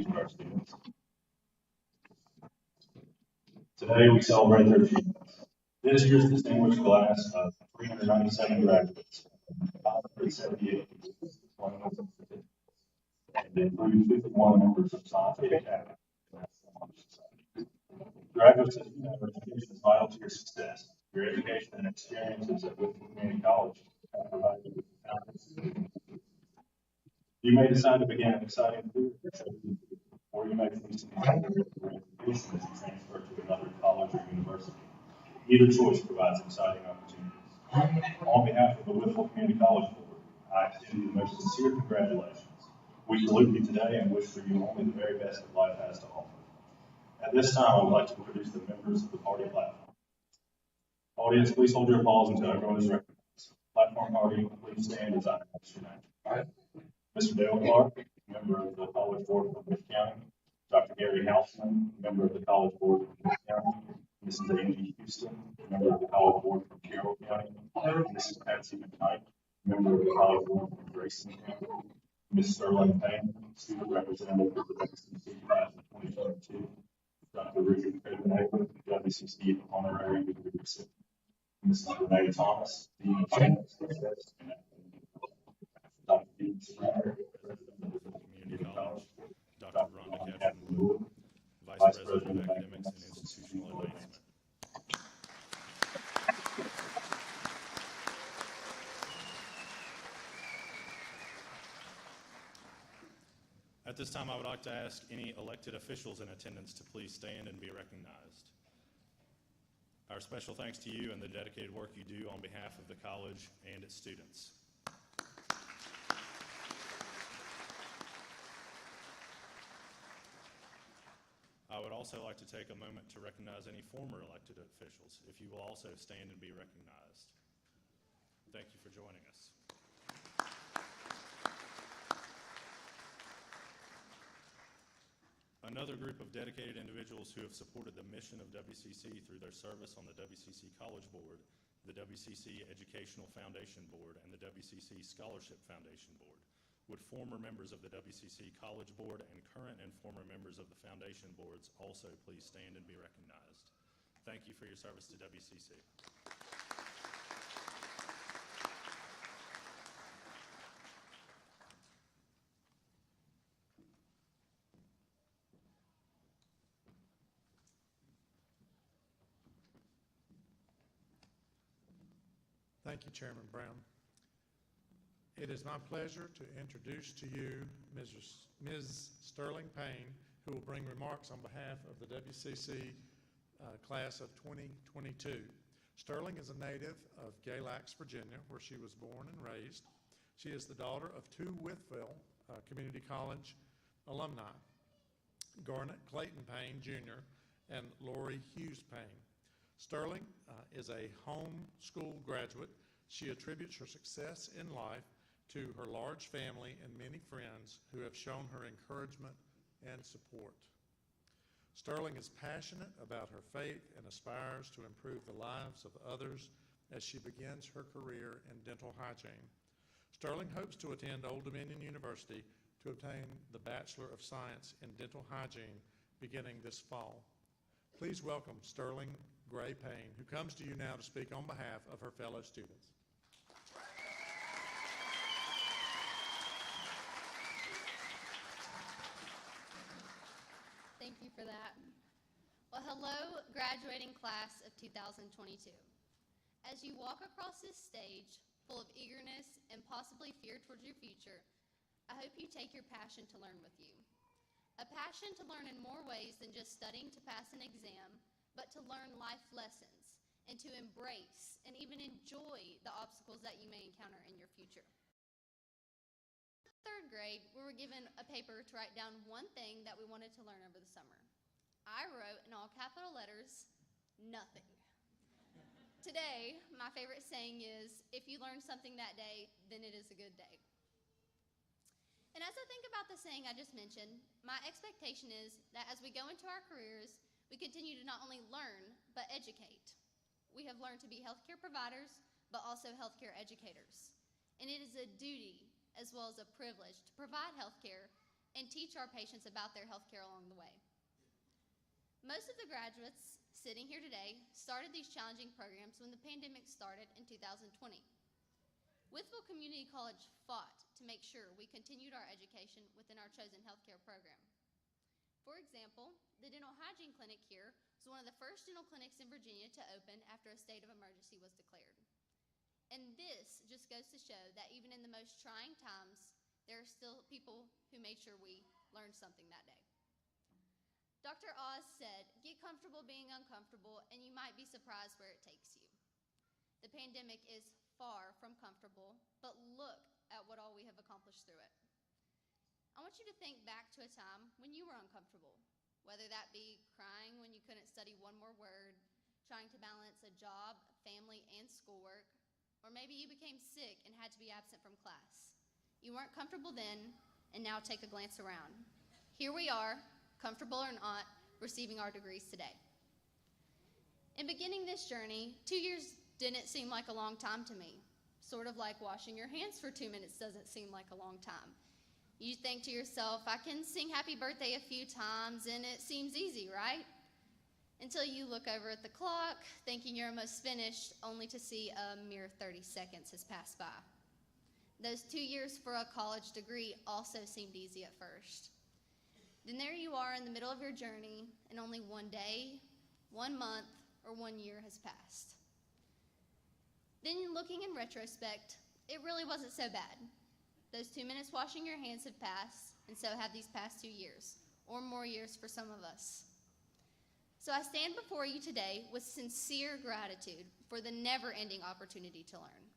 for our students. Today we celebrate their achievements. This year's distinguished class of 397 graduates, 578 diplomas and certificates, and includes 51 members of Scientific Academy. Graduates of education is vital to your success. Your education and experiences at Whitfield Community College have provided you with the foundation. You may decide to begin an exciting career, or you may choose to continue your education as you transfer to another college or university. Either choice provides exciting opportunities. On behalf of the Whitfield Community College Board, I extend you the most sincere congratulations. We salute you today and wish for you only the very best that life has to offer. At this time, I would like to introduce the members of the party platform. Audience, please hold your applause until everyone is recognized. Platform party, please stand as I announce your name. All right. Mr. Dale Clark, member of the College Board from Smith County. Dr. Gary Houseman, member of the College Board from Smith County. Mrs. Angie Houston, member of the College Board from Carroll County. Mrs. Patsy McKnight, member of the College Board from Grayson County. Ms. Sterling Payne, student representative of the WCC class of 2022. Dr. Richard Copenhagen, WCC Honorary recipient. Mrs. Renee Thomas, Dean of Success, and Dr. Dean Surrender, President of the Community College. Dr. Rhonda Catherine, Vice President of Academics and Institutional Advancement. At this time, I would like to ask any elected officials in attendance to please stand and be recognized. Our special thanks to you and the dedicated work you do on behalf of the college and its students. I would also like to take a moment to recognize any former elected officials, if you will also stand and be recognized. Thank you for joining us. Another group of dedicated individuals who have supported the mission of WCC through their service on the WCC College Board, the WCC Educational Foundation Board, and the WCC Scholarship Foundation Board. Would former members of the WCC College Board and current and former members of the Foundation Boards also please stand and be recognized. Thank you for your service to WCC. Thank you, Chairman Brown. It is my pleasure to introduce to you Ms. Sterling Payne, who will bring remarks on behalf of the WCC class of 2022. Sterling is a native of Galax, Virginia, where she was born and raised. She is the daughter of two Whitfield Community College alumni, Garnet Clayton Payne, Jr., and Lori Hughes Payne. Sterling is a homeschool graduate. She attributes her success in life to her large family and many friends who have shown her encouragement and support. Sterling is passionate about her faith and aspires to improve the lives of others as she begins her career in dental hygiene. Sterling hopes to attend Old Dominion University to obtain the Bachelor of Science in Dental Hygiene beginning this fall. Please welcome Sterling Gray Payne, who comes to you now to speak on behalf of her fellow students. Thank you for that. Well, hello, graduating class of 2022. As you walk across this stage, full of eagerness and possibly fear towards your future, I hope you take your passion to learn with you. A passion to learn in more ways than just studying to pass an exam, but to learn life lessons and to embrace and even enjoy the obstacles that you may encounter in your future. In third grade, we were given a paper to write down one thing that we wanted to learn over the summer. I wrote in all capital letters, nothing. Today, my favorite saying is, if you learn something that day, then it is a good day. And as I think about the saying I just mentioned, my expectation is that as we go into our careers, we continue to not only learn, but educate. We have learned to be healthcare providers, but also healthcare educators. And it is a duty, as well as a privilege, to provide healthcare and teach our patients about their health care along the way. Most of the graduates sitting here today started these challenging programs when the pandemic started in 2020. Whitfield Community College fought to make sure we continued our education within our chosen healthcare program. For example, the dental hygiene clinic here was one of the first dental clinics in Virginia to open after a state of emergency was declared. And this just goes to show that even in the most trying times, there are still people who made sure we learned something that day. Dr. Oz said, "Get comfortable being uncomfortable, and you might be surprised where it takes you." The pandemic is far from comfortable, but look at what all we have accomplished through it. I want you to think back to a time when you were uncomfortable, whether that be crying when you couldn't study one more word, trying to balance a job, family, and schoolwork, or maybe you became sick and had to be absent from class. You weren't comfortable then, and now take a glance around. Here we are, comfortable or not, receiving our degrees today. In beginning this journey, 2 years didn't seem like a long time to me. Sort of like washing your hands for 2 minutes doesn't seem like a long time. You think to yourself, I can sing happy birthday a few times and it seems easy, right? Until you look over at the clock, thinking you're almost finished, only to see a mere 30 seconds has passed by. Those 2 years for a college degree also seemed easy at first. Then there you are in the middle of your journey, and only one day, 1 month, or 1 year has passed. Then looking in retrospect, it really wasn't so bad. Those 2 minutes washing your hands have passed, and so have these past 2 years, or more years for some of us. So I stand before you today with sincere gratitude for the never-ending opportunity to learn.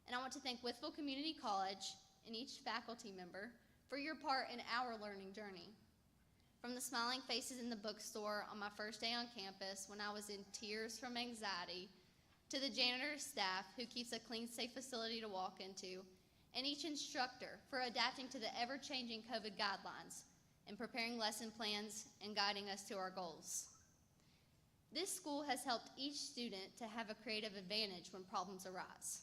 And I want to thank Whitfield Community College and each faculty member for your part in our learning journey. From the smiling faces in the bookstore on my first day on campus when I was in tears from anxiety, to the janitor staff who keeps a clean, safe facility to walk into, and each instructor for adapting to the ever-changing COVID guidelines and preparing lesson plans and guiding us to our goals. This school has helped each student to have a creative advantage when problems arise.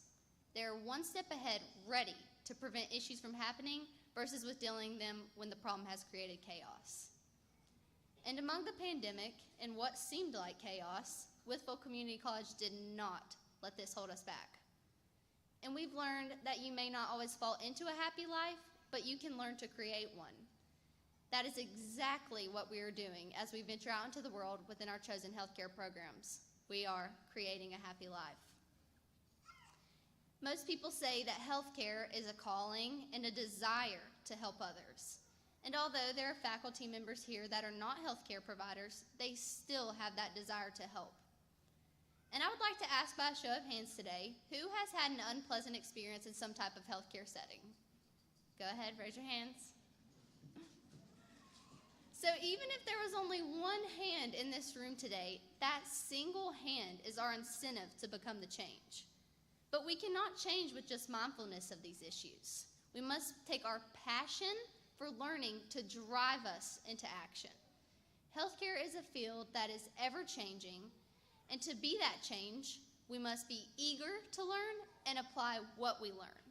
They are one step ahead, ready to prevent issues from happening versus with dealing with them when the problem has created chaos. And among the pandemic and what seemed like chaos, Whitfield Community College did not let this hold us back. And we've learned that you may not always fall into a happy life, but you can learn to create one. That is exactly what we are doing as we venture out into the world within our chosen healthcare programs. We are creating a happy life. Most people say that healthcare is a calling and a desire to help others. And although there are faculty members here that are not healthcare providers, they still have that desire to help. And I would like to ask by a show of hands today, who has had an unpleasant experience in some type of healthcare setting? Go ahead, raise your hands. So even if there was only one hand in this room today, that single hand is our incentive to become the change. But we cannot change with just mindfulness of these issues. We must take our passion for learning to drive us into action. Healthcare is a field that is ever-changing, and to be that change, we must be eager to learn and apply what we learn.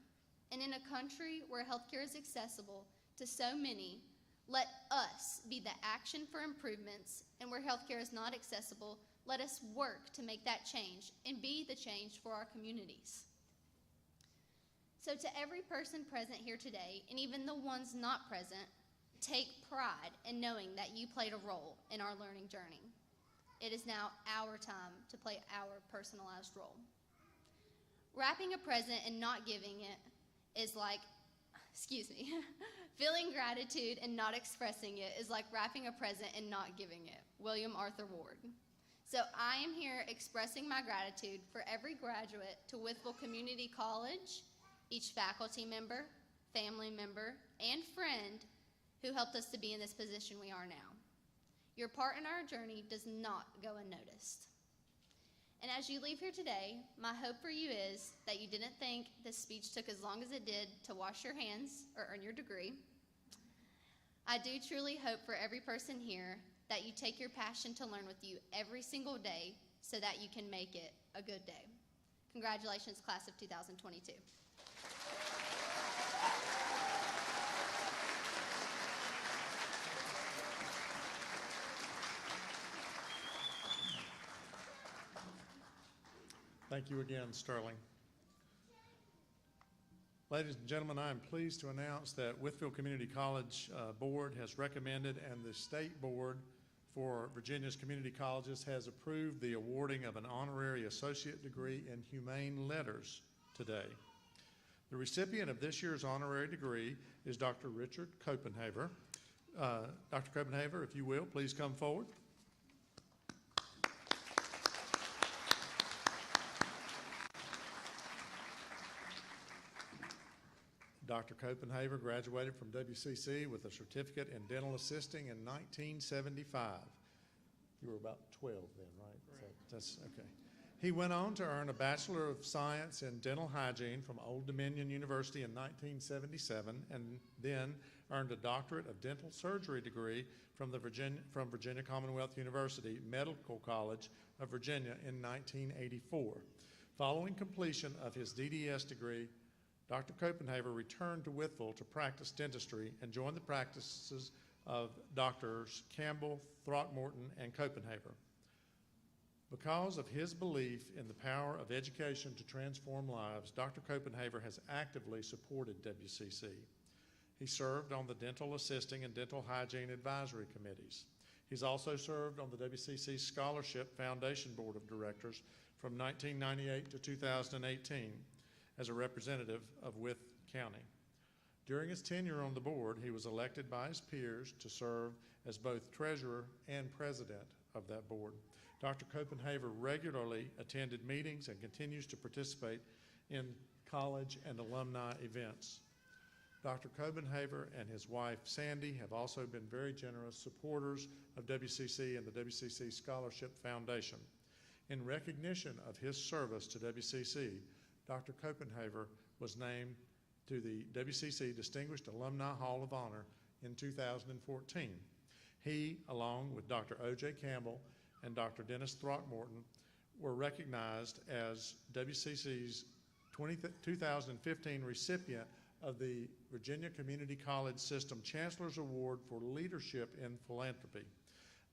And in a country where healthcare is accessible to so many, let us be the action for improvements, and where healthcare is not accessible, let us work to make that change and be the change for our communities. So to every person present here today, and even the ones not present, take pride in knowing that you played a role in our learning journey. It is now our time to play our personalized role. Wrapping a present and not giving it is like, feeling gratitude and not expressing it is like wrapping a present and not giving it. William Arthur Ward. So I am here expressing my gratitude for every graduate to Whitfield Community College, each faculty member, family member, and friend who helped us to be in this position we are now. Your part in our journey does not go unnoticed. And as you leave here today, my hope for you is that you didn't think this speech took as long as it did to wash your hands or earn your degree. I do truly hope for every person here that you take your passion to learn with you every single day so that you can make it a good day. Congratulations, class of 2022. Thank you again, Sterling. Ladies and gentlemen, I am pleased to announce that Whitfield Community College Board has recommended, and the State Board for Virginia's community colleges has approved the awarding of an honorary associate degree in humane letters today. The recipient of this year's honorary degree is Dr. Richard Copenhaver. Dr. Copenhaver, if you will, please come forward. Dr. Copenhaver graduated from WCC with a certificate in dental assisting in 1975. You were about 12 then, right? Correct. So that's okay. He went on to earn a Bachelor of Science in Dental Hygiene from Old Dominion University in 1977, and then earned a Doctorate of Dental Surgery degree from Virginia Commonwealth University Medical College of Virginia in 1984. Following completion of his DDS degree, Dr. Copenhaver returned to Whitfield to practice dentistry and joined the practices of Drs. Campbell, Throckmorton, and Copenhaver. Because of his belief in the power of education to transform lives, Dr. Copenhaver has actively supported WCC. He served on the Dental Assisting and Dental Hygiene Advisory Committees. He's also served on the WCC Scholarship Foundation Board of Directors from 1998 to 2018 as a representative of Wythe County. During his tenure on the board, he was elected by his peers to serve as both treasurer and president of that board. Dr. Copenhaver regularly attended meetings and continues to participate in college and alumni events. Dr. Copenhaver and his wife, Sandy, have also been very generous supporters of WCC and the WCC Scholarship Foundation. In recognition of his service to WCC, Dr. Copenhaver was named to the WCC Distinguished Alumni Hall of Honor in 2014. He, along with Dr. O.J. Campbell and Dr. Dennis Throckmorton, were recognized as WCC's 2015 recipient of the Virginia Community College System Chancellor's Award for Leadership in Philanthropy.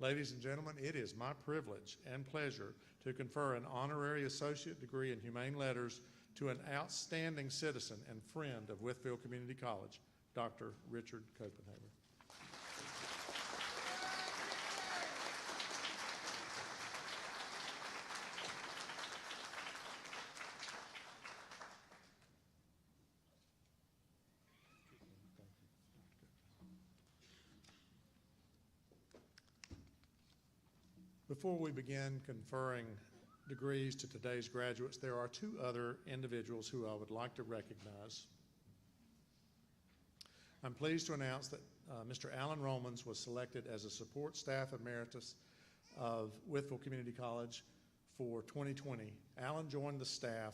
Ladies and gentlemen, it is my privilege and pleasure to confer an honorary associate degree in humane letters to an outstanding citizen and friend of Whitfield Community College, Dr. Richard Copenhaver. Before we begin conferring degrees to today's graduates, there are two other individuals who I would like to recognize. I'm pleased to announce that Mr. Alan Romans was selected as a support staff emeritus of Whitfield Community College for 2020. Alan joined the staff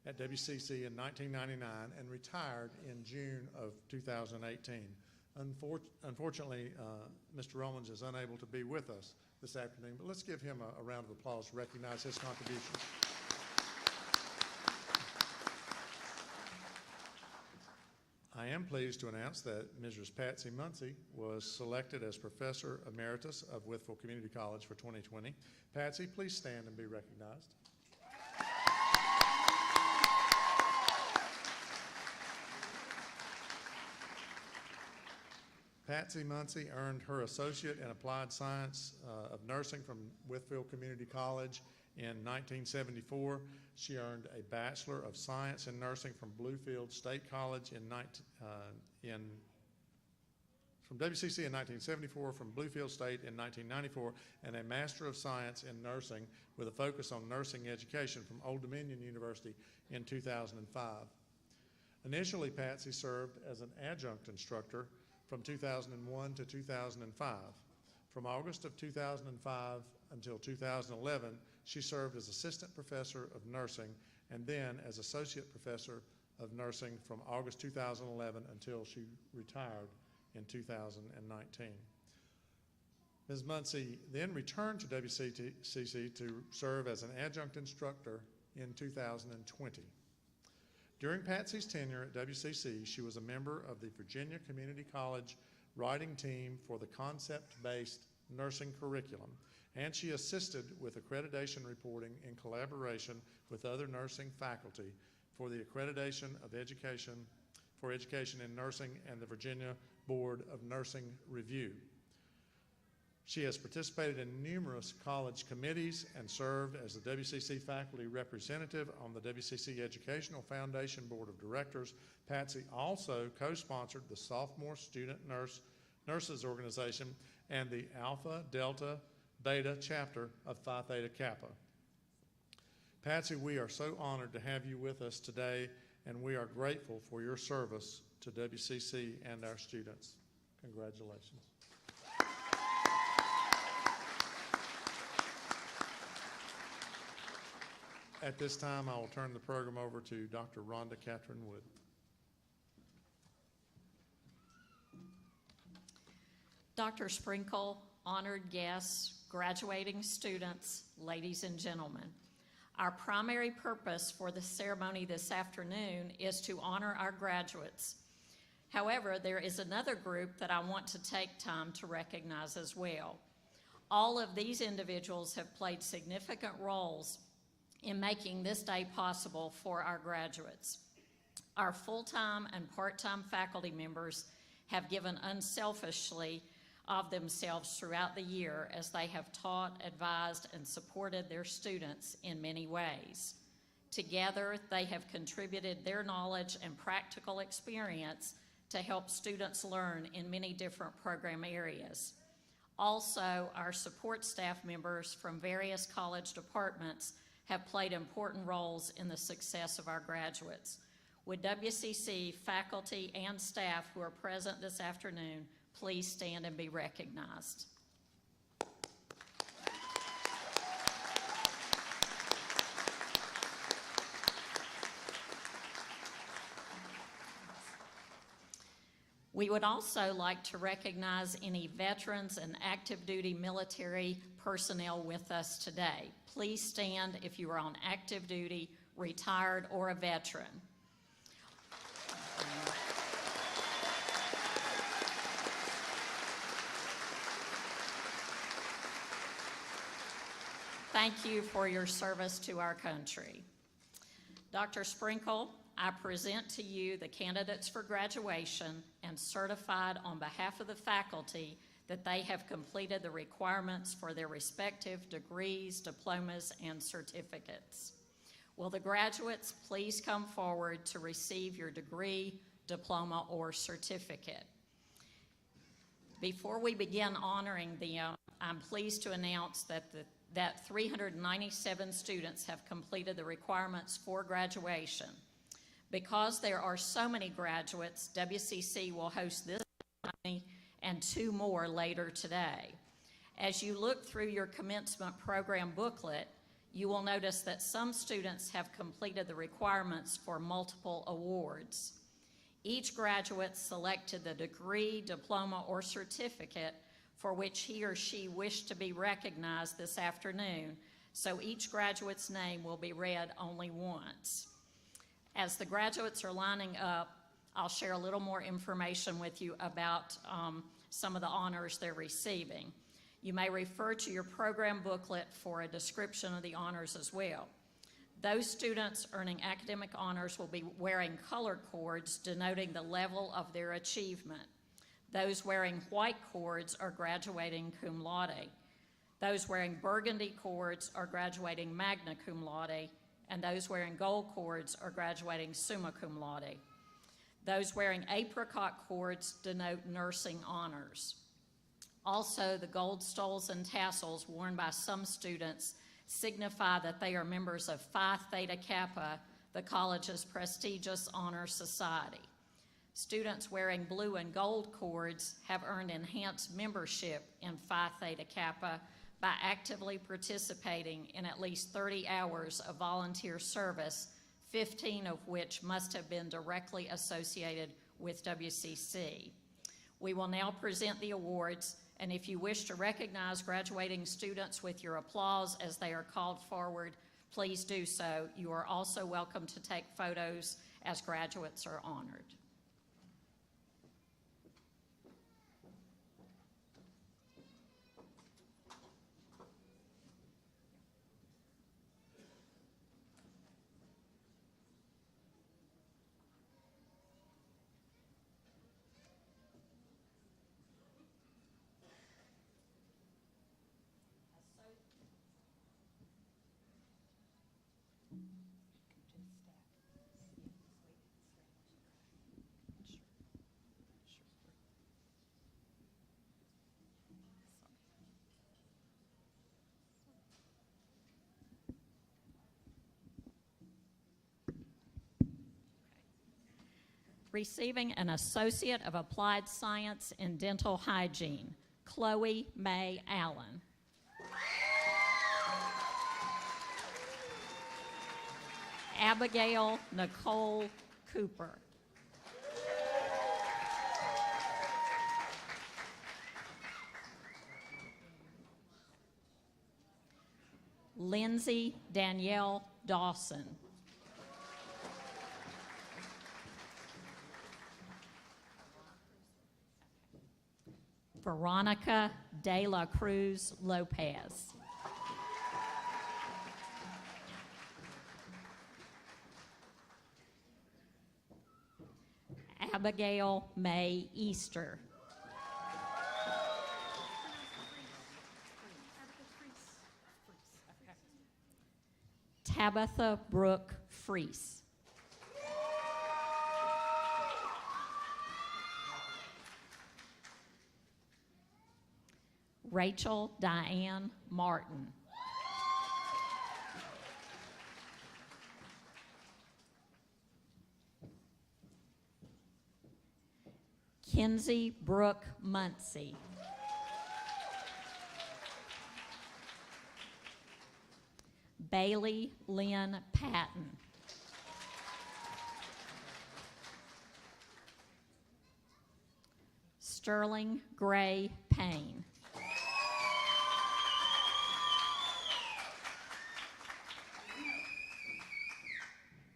at WCC in 1999 and retired in June of 2018. Unfortunately, Mr. Romans is unable to be with us this afternoon, but let's give him a round of applause to recognize his contributions. I am pleased to announce that Mrs. Patsy Muncy was selected as Professor Emeritus of Whitfield Community College for 2020. Patsy, please stand and be recognized. Patsy Muncy earned her Associate in Applied Science of Nursing from Whitfield Community College in 1974. She earned a Bachelor of Science in Nursing from Bluefield State College from WCC in 1974, from Bluefield State in 1994, and a Master of Science in Nursing with a focus on nursing education from Old Dominion University in 2005. Initially, Patsy served as an adjunct instructor from 2001 to 2005. From August of 2005 until 2011, she served as Assistant Professor of Nursing and then as Associate Professor of Nursing from August 2011 until she retired in 2019. Ms. Muncy then returned to WCC to serve as an adjunct instructor in 2020. During Patsy's tenure at WCC, she was a member of the Virginia Community College writing team for the concept-based nursing curriculum and she assisted with accreditation reporting in collaboration with other nursing faculty for the Accreditation of Education for Education in Nursing and the Virginia Board of Nursing Review. She has participated in numerous college committees and served as the WCC faculty representative on the WCC Educational Foundation Board of Directors. Patsy also co-sponsored the Sophomore Student Nurses Organization and the Alpha Delta Beta chapter of Phi Theta Kappa. Patsy, we are so honored to have you with us today, and we are grateful for your service to WCC and our students. Congratulations. At this time, I will turn the program over to Dr. Rhonda Catherine Wood. Dr. Sprinkle, honored guests, graduating students, ladies and gentlemen. Our primary purpose for the ceremony this afternoon is to honor our graduates. However, there is another group that I want to take time to recognize as well. All of these individuals have played significant roles in making this day possible for our graduates. Our full-time and part-time faculty members have given unselfishly of themselves throughout the year as they have taught, advised, and supported their students in many ways. Together, they have contributed their knowledge and practical experience to help students learn in many different program areas. Also, our support staff members from various college departments have played important roles in the success of our graduates. Would WCC faculty and staff who are present this afternoon please stand and be recognized. We would also like to recognize any veterans and active duty military personnel with us today. Please stand if you are on active duty, retired, or a veteran. Thank you for your service to our country. Dr. Sprinkle, I present to you the candidates for graduation and certified on behalf of the faculty that they have completed the requirements for their respective degrees, diplomas, and certificates. Will the graduates please come forward to receive your degree, diploma, or certificate? Before we begin honoring them, I'm pleased to announce that 397 students have completed the requirements for graduation. Because there are so many graduates, WCC will host this ceremony and 2 more later today. As you look through your commencement program booklet, you will notice that some students have completed the requirements for multiple awards. Each graduate selected the degree, diploma, or certificate for which he or she wished to be recognized this afternoon, so each graduate's name will be read only once. As the graduates are lining up, I'll share a little more information with you about some of the honors they're receiving. You may refer to your program booklet for a description of the honors as well. Those students earning academic honors will be wearing color cords denoting the level of their achievement. Those wearing white cords are graduating cum laude. Those wearing burgundy cords are graduating magna cum laude, and those wearing gold cords are graduating summa cum laude. Those wearing apricot cords denote nursing honors. Also, the gold stoles and tassels worn by some students signify that they are members of Phi Theta Kappa, the college's prestigious honor society. Students wearing blue and gold cords have earned enhanced membership in Phi Theta Kappa by actively participating in at least 30 hours of volunteer service, 15 of which must have been directly associated with WCC. We will now present the awards, and if you wish to recognize graduating students with your applause as they are called forward, please do so. You are also welcome to take photos as graduates are honored. Receiving an Associate of Applied Science in Dental Hygiene, Chloe May Allen. Abigail Nicole Cooper. Lindsay Danielle Dawson. Veronica De La Cruz Lopez. Abigail May Easter. Tabitha Brooke Freese. Rachel Diane Martin. Kinsey Brooke Muncie. Bailey Lynn Patton. Sterling Gray Payne.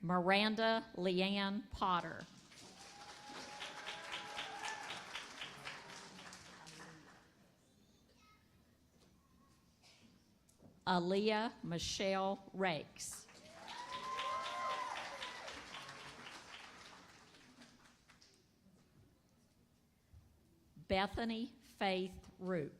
Miranda Leanne Potter. Aaliyah Michelle Rakes. Bethany Faith Roop.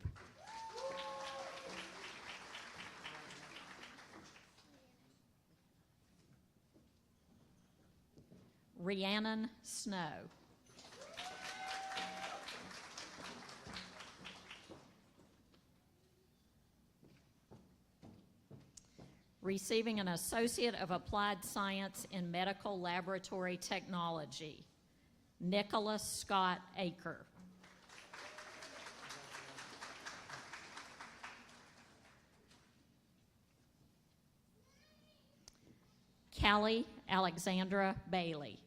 Rhiannon Snow. Receiving an Associate of Applied Science in Medical Laboratory Technology, Nicholas Scott Aker. Callie Alexandra Bailey.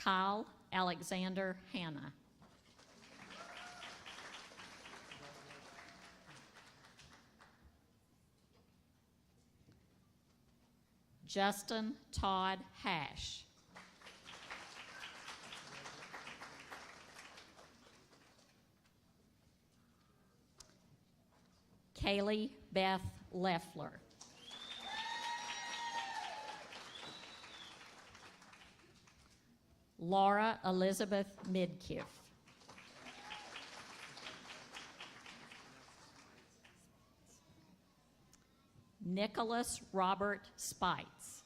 Kyle Alexander Hanna. Justin Todd Hash. Kaylee Beth Leffler. Laura Elizabeth Midkiff. Nicholas Robert Spites.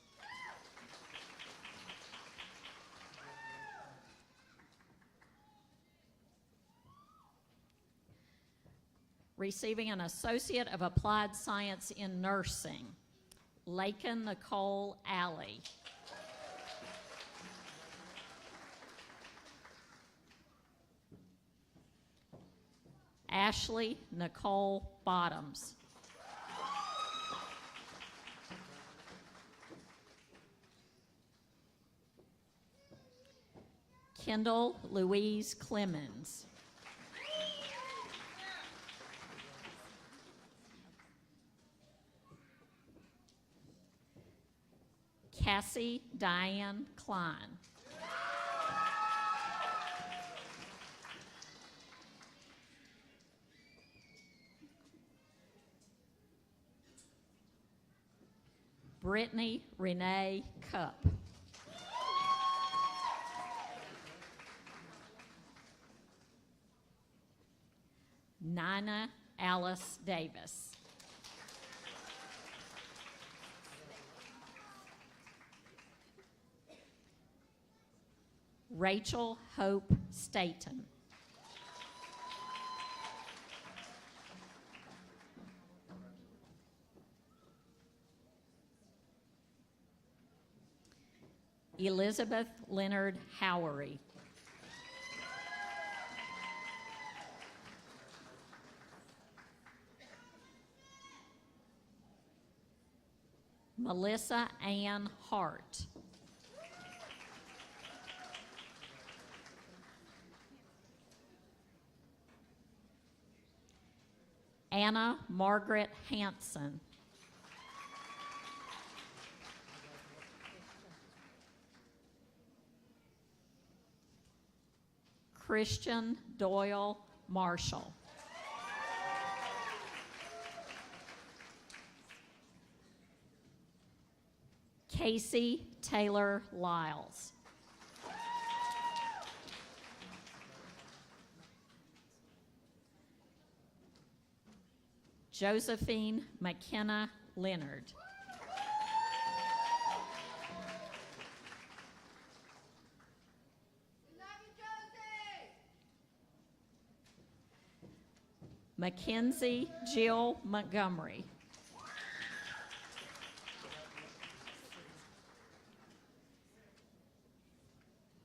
Receiving an Associate of Applied Science in Nursing, Lakin Nicole Alley. Ashley Nicole Bottoms. Kendall Louise Clemens. Cassie Diane Klein. Brittany Renee Cup. Nina Alice Davis. Rachel Hope Staten. Elizabeth Leonard Howery. Melissa Ann Hart. Anna Margaret Hanson. Christian Doyle Marshall. Casey Taylor Lyles. Josephine McKenna Leonard. Mackenzie Jill Montgomery.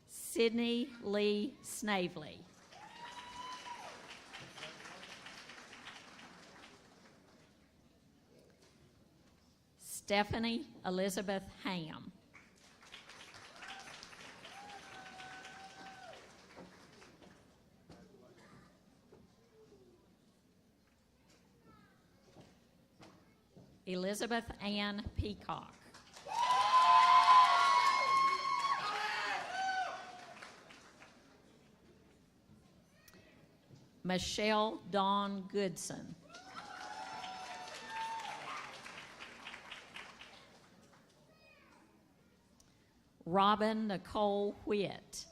Sydney Lee Snavely. Stephanie Elizabeth Ham. Elizabeth Ann Peacock. Michelle Dawn Goodson. Robin Nicole Whitt.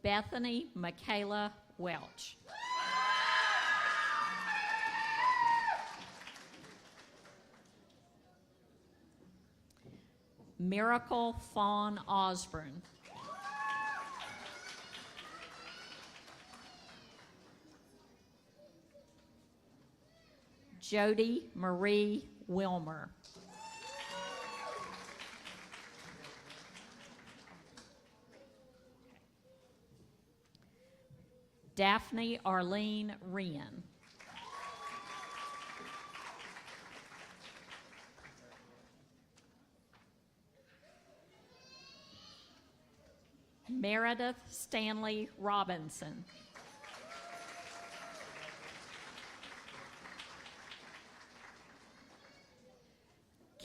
Bethany Michaela Welch. Miracle Fawn Osborne. Jody Marie Wilmer. Daphne Arlene Rian. Meredith Stanley Robinson.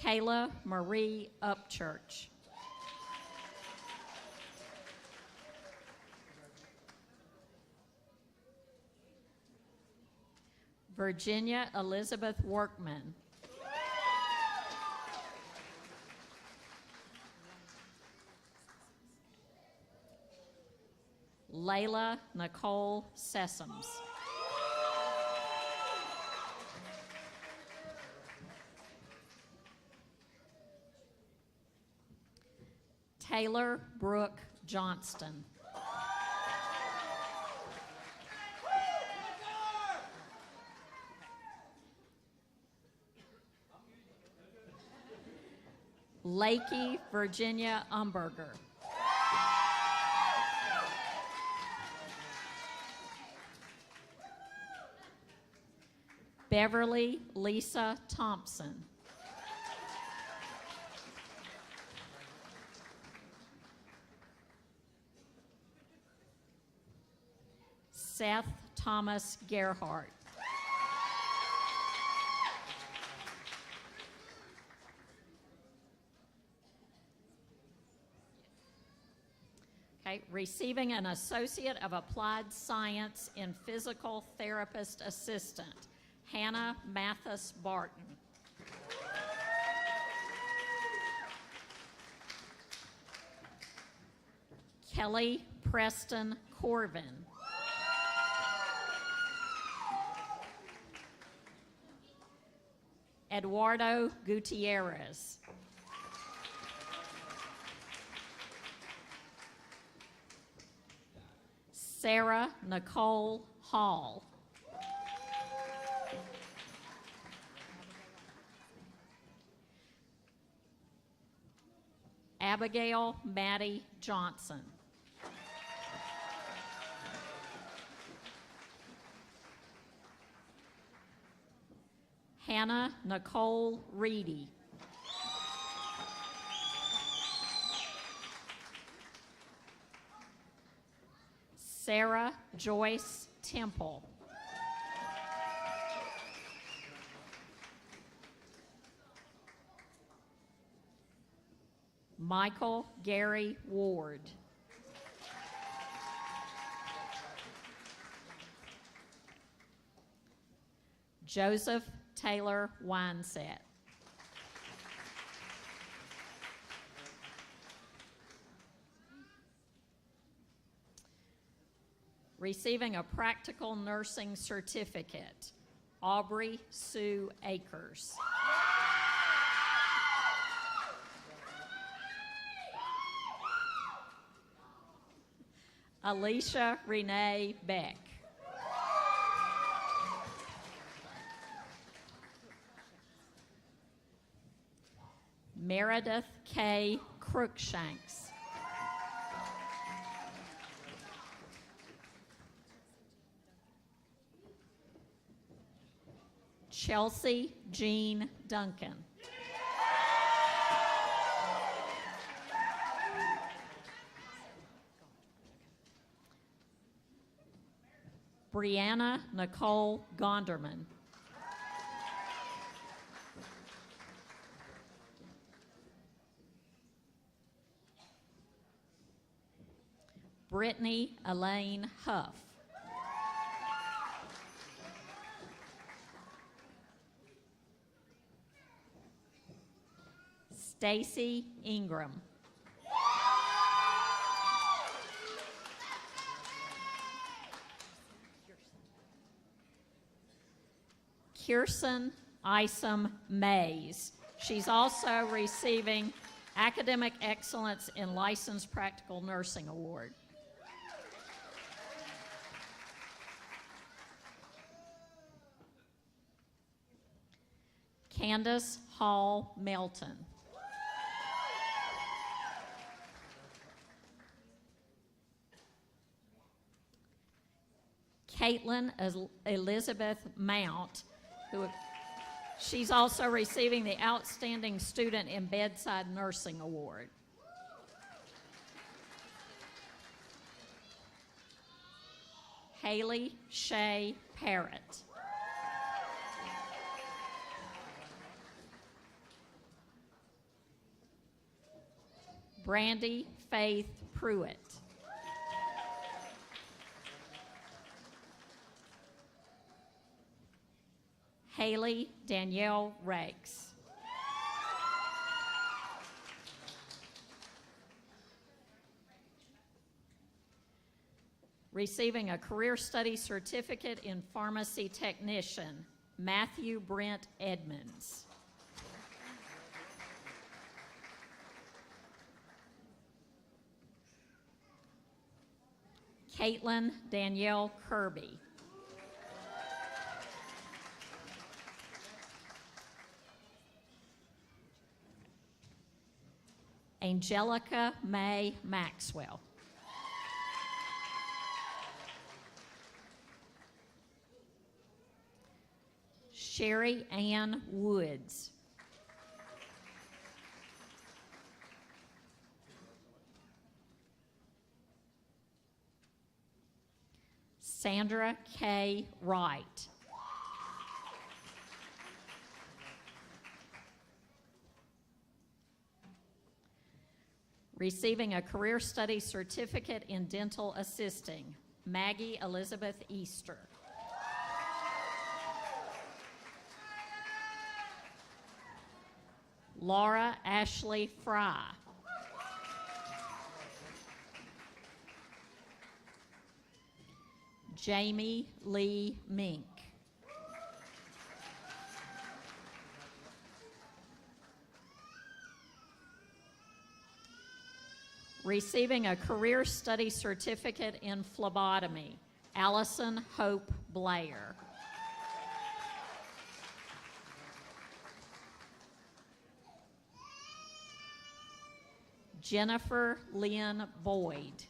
Kayla Marie Upchurch. Virginia Elizabeth Workman. Layla Nicole Sessoms. Taylor Brooke Johnston. Lakey Virginia Umberger. Beverly Lisa Thompson. Seth Thomas Gerhardt. Okay, receiving an Associate of Applied Science in Physical Therapist Assistant, Hannah Mathis Barton. Kelly Preston Corvin. Eduardo Gutierrez. Sarah Nicole Hall. Abigail Maddie Johnson. Hannah Nicole Reedy. Sarah Joyce Temple. Michael Gary Ward. Joseph Taylor Wineset. Receiving a practical nursing certificate, Aubrey Sue Akers. Alicia Renee Beck. Meredith K. Crookshanks. Chelsea Jean Duncan. Brianna Nicole Gonderman. Brittany Elaine Huff. Stacy Ingram. Kirsten Isom Mays. She's also receiving Academic Excellence in Licensed Practical Nursing Award. Candace Hall Melton. Caitlin Elizabeth Mount, she's also receiving the Outstanding Student in Bedside Nursing Award. Haley Shea Parrott. Brandy Faith Pruitt. Haley Danielle Rakes. Receiving a Career Study Certificate in Pharmacy Technician, Matthew Brent Edmonds. Caitlin Danielle Kirby. Angelica May Maxwell. Sherry Ann Woods. Sandra K. Wright. Receiving a Career Study Certificate in Dental Assisting, Maggie Elizabeth Easter. Laura Ashley Fry. Jamie Lee Mink. Receiving a Career Study Certificate in Phlebotomy, Allison Hope Blair. Jennifer Lynn Boyd.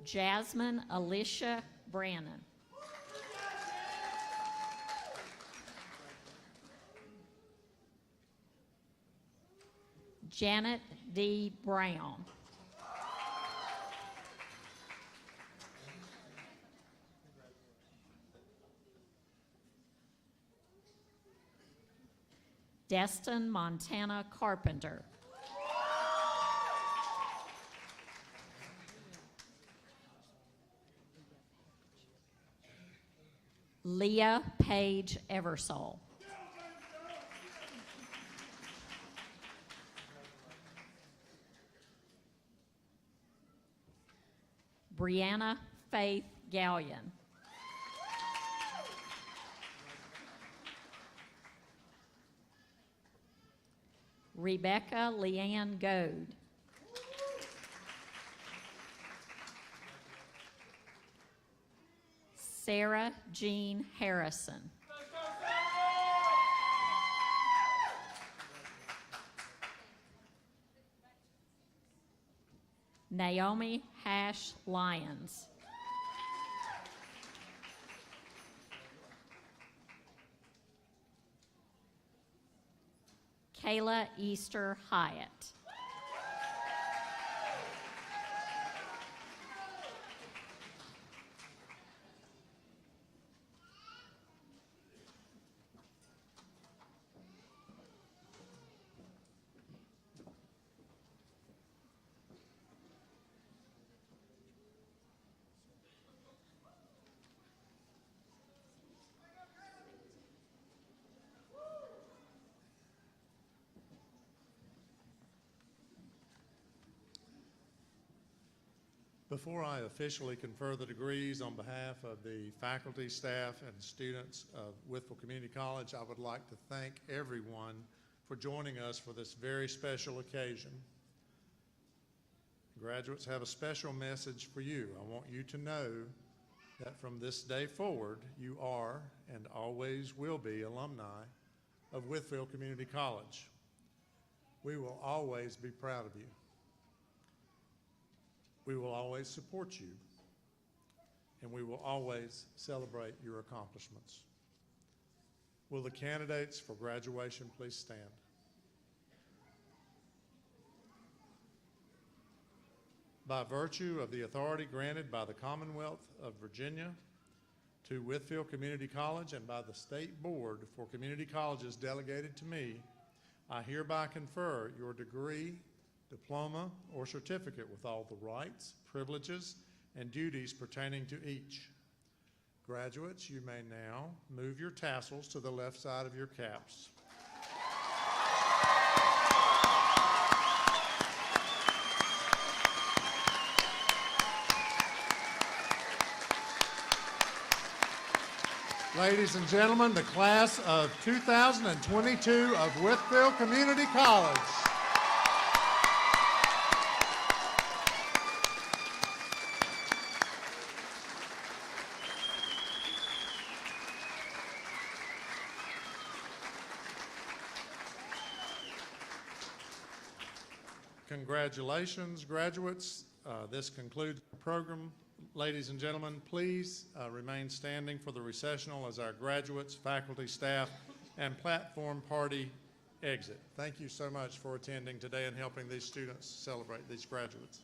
Jasmine Alicia Brannon. Janet D. Brown. Destin Montana Carpenter. Leah Page Eversole. Brianna Faith Gallion. Rebecca Leanne Goad. Sarah Jean Harrison. Naomi Hash Lyons. Kayla Easter Hyatt. Before I officially confer the degrees on behalf of the faculty, staff, and students of Wytheville Community College, I would like to thank everyone for joining us for this very special occasion. Graduates have a special message for you. I want you to know that from this day forward, you are and always will be alumni of Wytheville Community College. We will always be proud of you. We will always support you, and we will always celebrate your accomplishments. Will the candidates for graduation please stand? By virtue of the authority granted by the Commonwealth of Virginia to Wytheville Community College and by the State Board for Community Colleges delegated to me, I hereby confer your degree, diploma, or certificate with all the rights, privileges, and duties pertaining to each. Graduates, you may now move your tassels to the left side of your caps. Ladies and gentlemen, the class of 2022 of Wytheville Community College. Congratulations, graduates. This concludes the program. Ladies and gentlemen, please remain standing for the recessional as our graduates, faculty, staff, and platform party exit. Thank you so much for attending today and helping these students celebrate these graduates.